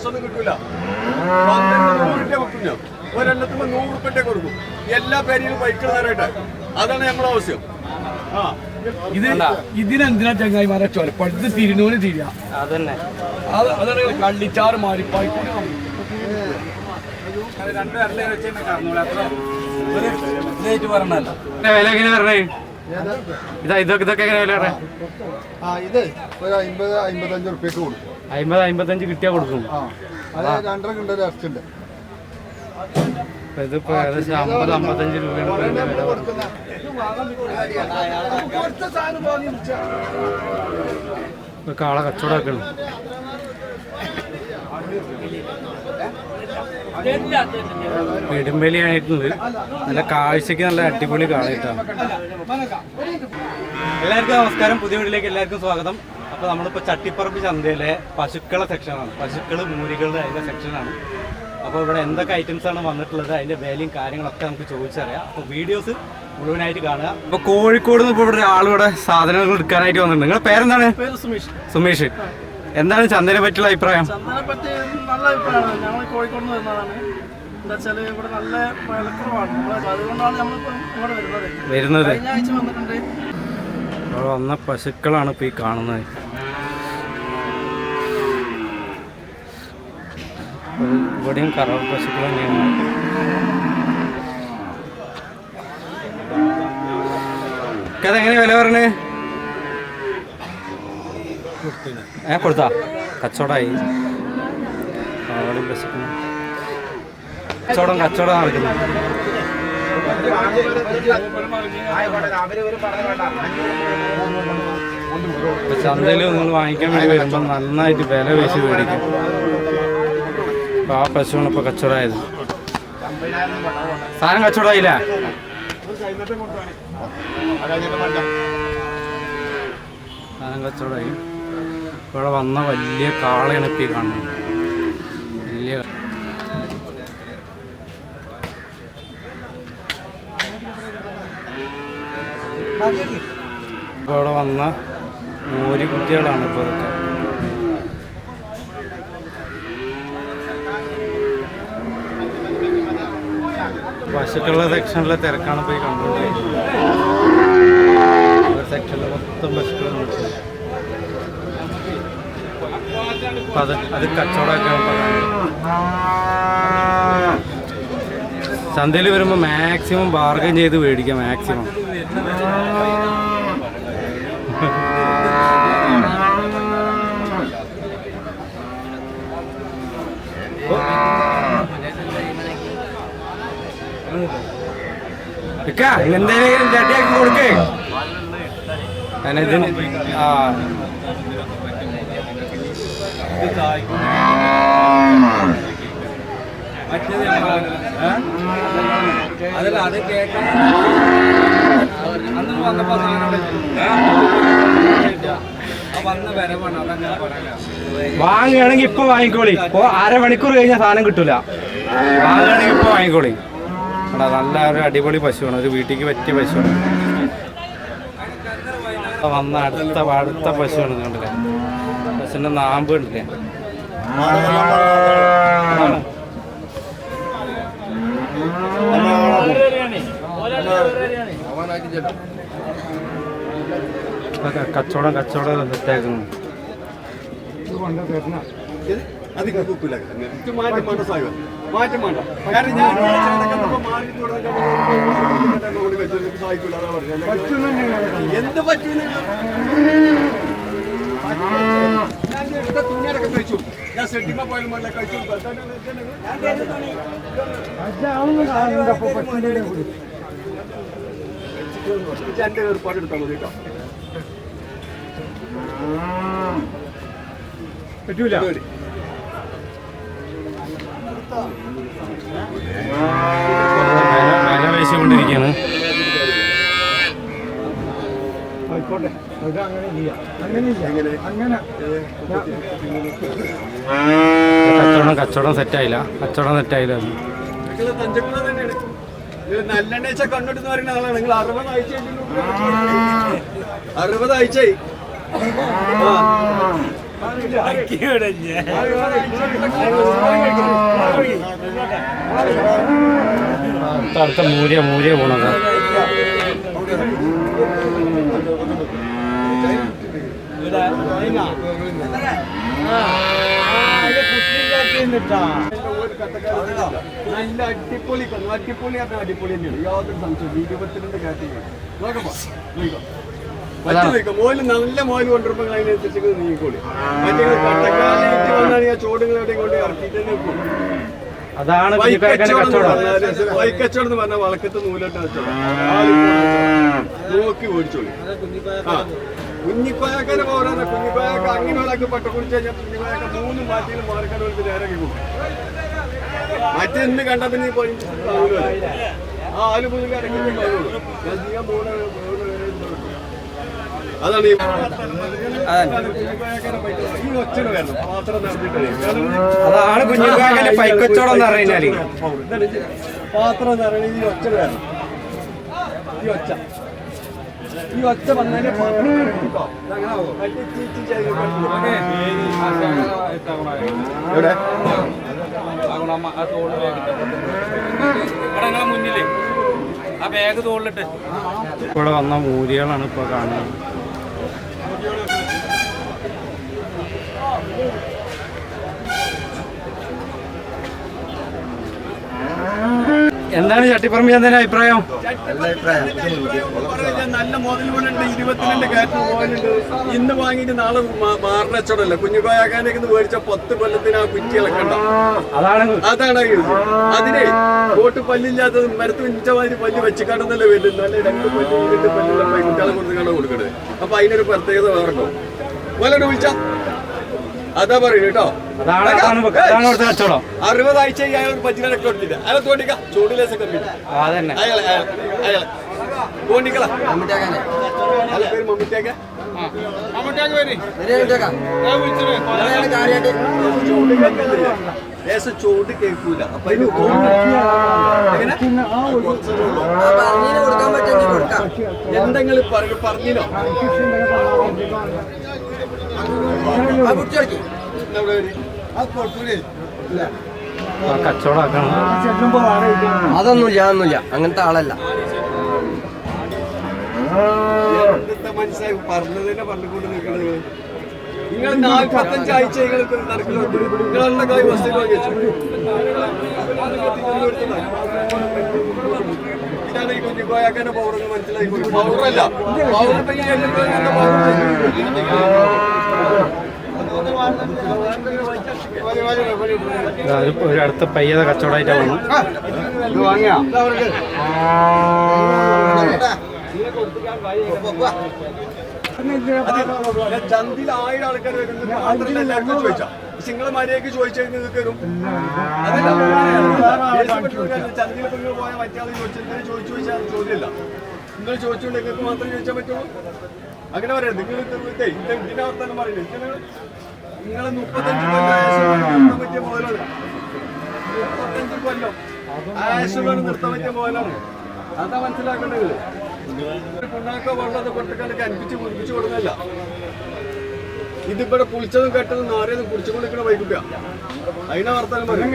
കാശൊന്നും കിട്ടൂല. 100 വെക്കില്ല, ഒരെണ്ണത്തിന് 100 റുപ്യ കൊടുക്കും. എല്ലാ പേരിലും ബൈക്കുകൾ നേരായിട്ട്. അതാണ് നമ്മുടെ ആവശ്യം. ഇതിനെന്തിനാ ചങ്ങായിമാരെ ചൊലപ്പടുത്ത് തിരിനൂല് തിരിയ അതന്നെ. അതാണ് കള്ളിച്ചാറ് മാറിപ്പായി പറഞ്ഞല്ലോ. വില എങ്ങനെ പറഞ്ഞേ? ഇതൊക്കെ എങ്ങനെ വില പറഞ്ഞേ? ഇത് ഒരു 50-55 റുപ്യക്ക് കൊടുക്കും. 50-55 കിട്ടിയാ കൊടുക്കും. രണ്ടര കിണ്ടൊരു ഇറച്ചുണ്ട്. ഇതിപ്പോ ഏകദേശം 50-55 രൂപയാണ് കാള കച്ചവടമൊക്കെയാണ്. നെടുമ്പലിയായിട്ടുള്ളത് നല്ല കാഴ്ചക്ക് നല്ല അടിപൊളി കാളയിട്ടാണ്. എല്ലാവർക്കും നമസ്കാരം, പുതിയ വീട്ടിലേക്ക് എല്ലാവർക്കും സ്വാഗതം. അപ്പോൾ നമ്മളിപ്പോൾ ചട്ടിപ്പറമ്പ് ചന്തയിലെ പശുക്കളെ സെക്ഷനാണ്. പശുക്കൾ മൂരികളുടെ അതിൻ്റെ സെക്ഷനാണ്. അപ്പോൾ ഇവിടെ എന്തൊക്കെ ഐറ്റംസാണ് വന്നിട്ടുള്ളത്, അതിൻ്റെ വിലയും കാര്യങ്ങളൊക്കെ നമുക്ക് ചോദിച്ചറിയാം. അപ്പോൾ വീഡിയോസ് മുഴുവനായിട്ട് കാണുക. അപ്പോൾ കോഴിക്കോട് നിന്ന് ഇപ്പോൾ ഇവിടെ ഒരാളിവിടെ സാധനങ്ങൾ എടുക്കാനായിട്ട് വന്നിട്ടുണ്ട്. നിങ്ങളുടെ പേരെന്താണ്? സുമേഷ്. എന്താണ് ചന്തനെ പറ്റിയുള്ള അഭിപ്രായം? ചന്തനെ പറ്റി നല്ല അഭിപ്രായമാണ്. ഞങ്ങൾ കോഴിക്കോട് നിന്ന് വരുന്നതാണ്. എന്താ വെച്ചാൽ ഇവിടെ നല്ല വിലക്കുറവാണ്. അതുകൊണ്ടാണ് നമ്മളിപ്പോൾ ഇവിടെ വരുന്നത്. കഴിഞ്ഞ ആഴ്ച വന്നിട്ടുണ്ട്. അവിടെ വന്ന പശുക്കളാണ് ഇപ്പോൾ ഈ കാണുന്നത്. ഇവിടെയും കറവ പശുക്കൾ തന്നെയാണ്. അതെങ്ങനെ വില പറഞ്ഞേ? കൊടുത്താ കച്ചവടമായി. കച്ചവടം നടക്കുന്നു. ചന്തയിൽ നിങ്ങൾ വാങ്ങിക്കാൻ വേണ്ടി വരുമ്പോൾ നന്നായിട്ട് വില പേശി മേടിക്കും. അപ്പൊ ആ പശുവാണ് ഇപ്പൊ കച്ചവടമായത്. സാധനം കച്ചവടമായില്ല. സാധനം കച്ചവടമായി. ഇവിടെ വന്ന വലിയ കാളയാണ് ഇപ്പൊ ഈ കാണുന്നത്. വലിയ ഇവിടെ വന്ന മോരി കുട്ടികളാണ് ഇപ്പോൾ ഇതൊക്കെ. പശുക്കളുടെ സെക്ഷനിലെ തിരക്കാണ് പോയി കണ്ടുകൊണ്ടിരിക്കുന്നത്. സെക്ഷനിൽ മൊത്തം പശുക്കളുണ്ട്. അപ്പം അത് കച്ചവടമൊക്കെ ചന്തയിൽ വരുമ്പോൾ മാക്സിമം ബാർഗൻ ചെയ്ത് മേടിക്കാം. മാക്സിമം എന്തെങ്കിലും ചട്ടിയാക്കി കൊടുക്കേ. ഇതിന് അതല്ല അത് കേൾക്കാൻ അന്ന് വന്നപ്പോ വാങ്ങുകയാണെങ്കിൽ ഇപ്പൊ വാങ്ങിക്കോളി. ഇപ്പൊ അരമണിക്കൂർ കഴിഞ്ഞാൽ സാധനം കിട്ടൂല. വാങ്ങുകയാണെങ്കിൽ ഇപ്പൊ വാങ്ങിക്കോളി. നല്ല ഒരു അടിപൊളി പശുവാണ്. ഒരു വീട്ടിലേക്ക് പറ്റിയ പശുവാണ്. വന്ന അടുത്ത പശുവാണ്. കണ്ടില്ലേ പശുവിന്റെ നാമ്പ് കണ്ടില്ലേ? കച്ചവടം സെറ്റാക്കുന്നു. അധികം കുപ്പില്ല മാറ്റം വേണ്ട സാഹിബ്, മാറ്റം വേണ്ട. കാരണം ഞാൻ എന്ത് പറ്റൂല. ഞാൻ എടുത്ത തുണിയടക്കം കഴിച്ചു. ഞാൻ സെറ്റിമ പോയാലും വേണ്ട കഴിച്ചു. എന്റെ ഏർപ്പാട് എടുത്താൽ മതി കേട്ടോ. പറ്റൂല. വില പേശിക്കൊണ്ടിരിക്കുകയാണ്. കച്ചവടം സെറ്റായില്ല. നല്ലെണ്ണ കണ്ണെടുത്ത് പറയുന്ന ആളാണ് നിങ്ങൾ. 60 ആഴ്ചയായി അടുത്ത മൂര്യ പോണത് നല്ല അടിപൊളി അടിപൊളി തന്നെയാണ് യാതൊരു സംശയം 22 കാറ്റഗറി മോല് നല്ല മോല് കൊണ്ടിരുമ്പോൾ അതിനനുസരിച്ച് നീങ്ങിക്കോളി മറ്റേ കട്ടക്കാലായിട്ട് വന്നാൽ ആ ചോടുകൾ എവിടെയും കൊണ്ട് ഇറക്കിയിട്ട് നിൽക്കും. അതാണ് വൈക്കച്ചവടം എന്ന് പറഞ്ഞാൽ വളക്കത്ത് നൂലോട്ട് കച്ചവടം നോക്കി ഓടിച്ചോളി. കുഞ്ഞിപ്പായക്കാരെ പോരാ കുഞ്ഞിപ്പായൊക്കെ അങ്ങനെ ഒരാൾക്ക് പട്ട കുടിച്ചു കഴിഞ്ഞാൽ കുഞ്ഞിപ്പായൊക്കെ 3 മാറ്റിയിൽ മാറിക്കാൻ ഒരു നേരം പോകും. മറ്റെന്ന് കണ്ട പിന്നെ ആ ആല് പുതുക്കി ഇറങ്ങി അതാണ് ഈ ഒച്ചന് വരണം പാത്രം അതാണ് കുഞ്ഞിപ്പായക്കാരെ പൈക്കച്ചവടം എന്ന് പറഞ്ഞാല് പാത്രം നിറയണ ഈ ഒച്ചന് വരണം. ഈ ഒച്ച വന്നതിന് മുന്നില് ആ ബാഗ് തോളിലിട്ട് ഇവിടെ വന്ന മൂരികളാണ് ഇപ്പൊ കാണുന്നത്. എന്താണ് ചട്ടിപ്പറമ്പ് ചന്തന്റെ അഭിപ്രായം? നല്ല മുതൽ പോലുണ്ട് 22 കാറ്റ് പോലുണ്ട്. ഇന്ന് വാങ്ങിയിട്ട് നാളെ മാറിനച്ചോടല്ല കുഞ്ഞുപായാക്കാനൊക്കെ മേടിച്ച 10 കൊല്ലത്തിന് ആ കുറ്റി ഇളക്കണ്ട. അതാണ് അതിനെ കോട്ട് പല്ലില്ലാത്തത് മരത്ത് മിഞ്ചമാതിരി പല്ല് വെച്ചിക്കാണ്ടെന്നല്ലേ വരുന്നത്. നല്ല 2 പല്ല് 2 പല്ലുള്ള കുട്ടികളെ കൊടുത്താണ് കൊടുക്കണത്. അപ്പൊ അതിനൊരു പ്രത്യേകത വേറെണ്ടോ പോലോട്ട് വിളിച്ച അതാ പറയൂ കേട്ടോ. 60 ആഴ്ച അയാൾ പച്ചിനെ കൊടുത്തില്ല. അയാളെ തോണ്ടിക്ക ചൂടിലേശം കമ്പിട്ട് അയാളെ തോണ്ടിക്കള അയാളെ പേര് മമ്മിറ്റാക്ക ലേശം ചൂട് കേൾക്കൂല. അപ്പൊ എന്തെങ്കിലും പറഞ്ഞില്ലോ കച്ചവടം അതൊന്നുമില്ല അങ്ങനത്തെ ആളല്ല. മനസ്സിലായി പറഞ്ഞതിനെ പറഞ്ഞുകൊണ്ട് നിൽക്കണത്. നിങ്ങൾ 45 ആഴ്ച നടക്കുന്നുണ്ട്. നിങ്ങളുടെ കൈ വസ്തു ഇതാണ് ഈ കുഞ്ഞിക്കോയാക്കാന്റെ പൗറെന്ന് മനസ്സിലായി. പൗറല്ല ഒരു അടുത്ത പയ്യത കച്ചവടമായിട്ടാണ് വന്നു. ചന്തിൽ 1000 ആൾക്കാർ വരുന്നത് മാത്രമല്ല എല്ലാവർക്കും ചോദിച്ചാ നിങ്ങളെ മര്യാദക്ക് ചോദിച്ചാൽ നിങ്ങൾക്ക് വരും. ചന്തിയിൽ നിങ്ങൾ പോയാൽ മറ്റേ ചോദിച്ചാൽ ചോദ്യമല്ല. നിങ്ങൾ ചോദിച്ചുകൊണ്ട് നിങ്ങൾക്ക് മാത്രം ചോദിച്ചാൽ പറ്റുള്ളൂ. അങ്ങനെ പറയാം. നിങ്ങൾ ഇതിന്റെ വർത്താനം പറയുന്നത് നിങ്ങൾ 35 കൊല്ലം പറ്റിയ മോലാണ്. 35 കൊല്ലം ആശുവാണ് നിർത്താൻ പറ്റിയ മോലാണ്. അതാ മനസ്സിലാക്കേണ്ടത്. പുണ്ണാക്ക വെള്ളത്തെ പൊട്ടക്കാലൊക്കെ അൻപിച്ച് കുടിപ്പിച്ച് കൊടുക്കല്ല. ഇതിവിടെ പുളിച്ചതും കെട്ടതും നാറിയതും കുടിച്ചുകൊണ്ടിരിക്കണ വൈകുക. അതിനെ വർത്താനം പറയും.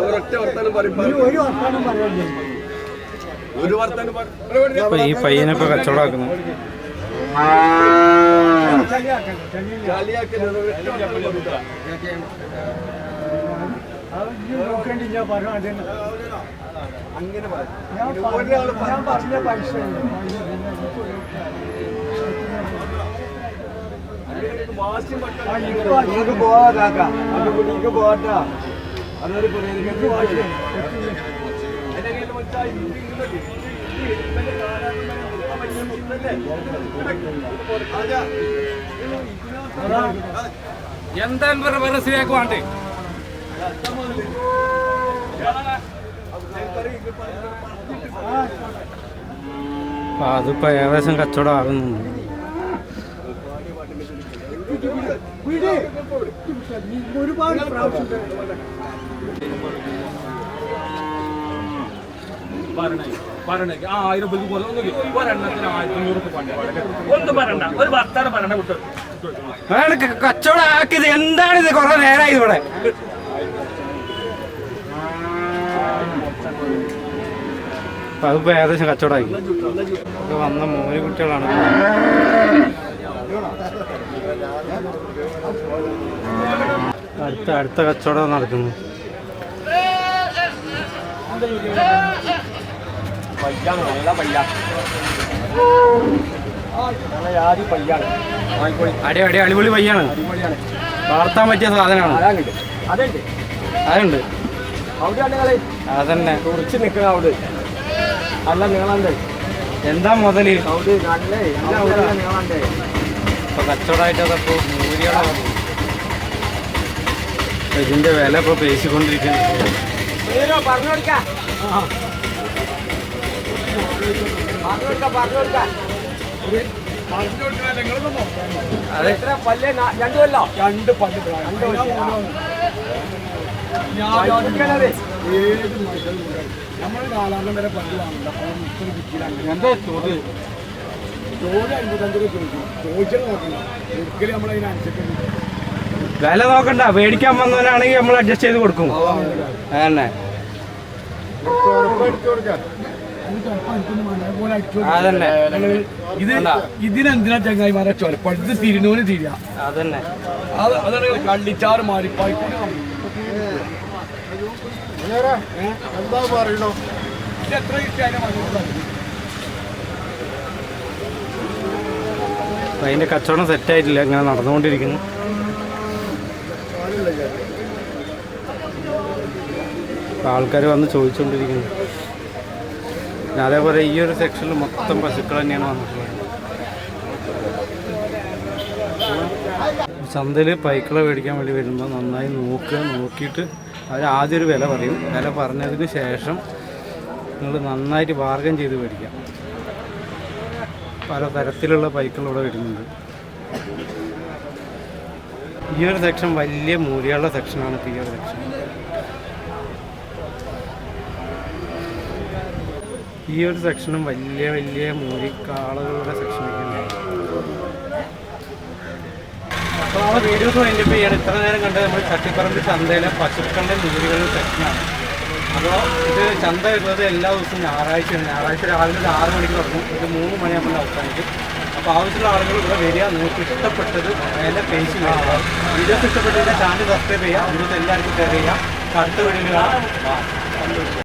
ഒരൊറ്റ വർത്താനം പറയും. ഒരു വർത്താനം ഈ പയ്യനെ ഇപ്പൊ കച്ചവടമാക്കുന്നു. അങ്ങനെ പോവാതാക്കാം. പോവാട്ടാ അതൊരു എന്താണ് മനസ്സിലാക്കി വേണ്ടേ? അതിപ്പോ ഏകദേശം കച്ചവടം ആകുന്നു. ഒരുപാട് പ്രാവശ്യം പറയണേ 1000 രൂപയ്ക്ക് പോലെ ഒരെണ്ണത്തിന് 1500 രൂപ ഒന്നും പറയണ്ട, ഒരു വർത്താനം പറയണ വിട്ടു. കച്ചവടം ആക്കിയത് എന്താണിത്? കുറെ നേരമായി ഇവിടെ. അതിപ്പോ ഏകദേശം കച്ചവടമായി. ഇത് വന്ന മൂന്ന് കുട്ടികളാണ്. അടുത്ത കച്ചവടം നടക്കുന്നു. അടിപൊളി പയ്യാണ്. വളർത്താൻ പറ്റിയ സാധനമാണ്. അതുണ്ട്. അതന്നെ കുറിച്ച് നിൽക്കണ അവിടെ അല്ല നിങ്ങളെ എന്താ മുതല് നിങ്ങളെ ഇപ്പൊ കച്ചവടമായിട്ട് അതപ്പോ മൂരിയാണ്. ഇതിന്റെ വില ഇപ്പൊ പേശിക്കൊണ്ടിരിക്കുന്നു. അതെ, രണ്ട് പല്ല് നമ്മൾ 4 വരെ പല്ല് വാങ്ങില്ല. എന്താ ചോദ്യം? ചോദ്യം 55 രൂപ ചോദിക്കും. ചോദിച്ചാൽ നോക്കില്ല, ഒരിക്കലും നമ്മളതിനനുസരിച്ച് വില നോക്കണ്ട. മേടിക്കാൻ വന്നവനാണെങ്കിൽ നമ്മൾ അഡ്ജസ്റ്റ് ചെയ്ത് കൊടുക്കും. അതന്നെ അതന്നെ. ഇതിനെന്തിനാ ചങ്ങായിമാരെ ചൊലപ്പം? ഇത് തിരിനൂന് തിരിയാ. അതന്നെ അതാണ് കള്ളിച്ചാറ് മാറിപ്പായി. എന്താ പറയണോ? ഇത് എത്ര കിട്ടിയാലും അതിന്റെ കച്ചവടം സെറ്റായിട്ടില്ല, ഇങ്ങനെ നടന്നുകൊണ്ടിരിക്കുന്നു. ആൾക്കാർ വന്ന് ചോദിച്ചുകൊണ്ടിരിക്കുന്നു. പിന്നെ അതേപോലെ ഈ ഒരു സെക്ഷനിൽ മൊത്തം പശുക്കൾ തന്നെയാണ് വന്നിട്ടുള്ളത്. ചന്തയിൽ പൈക്കളെ മേടിക്കാൻ വേണ്ടി വരുമ്പോൾ നന്നായി നോക്കിയിട്ട് അവർ ആദ്യം ഒരു വില പറയും. വില പറഞ്ഞതിന് ശേഷം നിങ്ങൾ നന്നായിട്ട് ബാർഗൻ ചെയ്ത് മേടിക്കാം. പല തരത്തിലുള്ള പൈക്കൾ ഇവിടെ വരുന്നുണ്ട്. ഈ ഒരു സെക്ഷൻ വലിയ മൂല്യമുള്ള സെക്ഷനാണ്. ഈ ഒരു സെക്ഷൻ ഈ ഒരു സെക്ഷനും വലിയ മൂലിക്കാളുകളുടെ സെക്ഷനൊക്കെയാണ്. അപ്പോൾ നമ്മളെ വീഡിയോസ് വൈൻഡപ്പ് ചെയ്യാണ്. ഇത്ര നേരം കണ്ടത് നമ്മൾ ചട്ടിപ്പറമ്പ് ചന്തയിലെ പശുക്കളുടെ മൂലികളുടെ സെക്ഷനാണ്. അപ്പോൾ ഇത് ചന്ത വരുന്നത് എല്ലാ ദിവസവും ഞായറാഴ്ചയാണ്. ഞായറാഴ്ച രാവിലെ 6 മണിക്ക് തുടങ്ങും. ഇത് 3 മണിയാകുമ്പോൾ അവസാനിക്കും. അപ്പോൾ ആവശ്യമുള്ള ആളുകൾ ഇവിടെ വരിക. നിങ്ങൾക്ക് ഇഷ്ടപ്പെട്ടത് വില പേശി വരിക. വീഡിയോസ് ഇഷ്ടപ്പെട്ടതിൻ്റെ ചാനൽ സബ്സ്ക്രൈബ് ചെയ്യുക. വീഡിയോസ് എല്ലാവർക്കും ഷെയർ ചെയ്യുക. അടുത്ത വീഡിയോയിൽ കാണാം.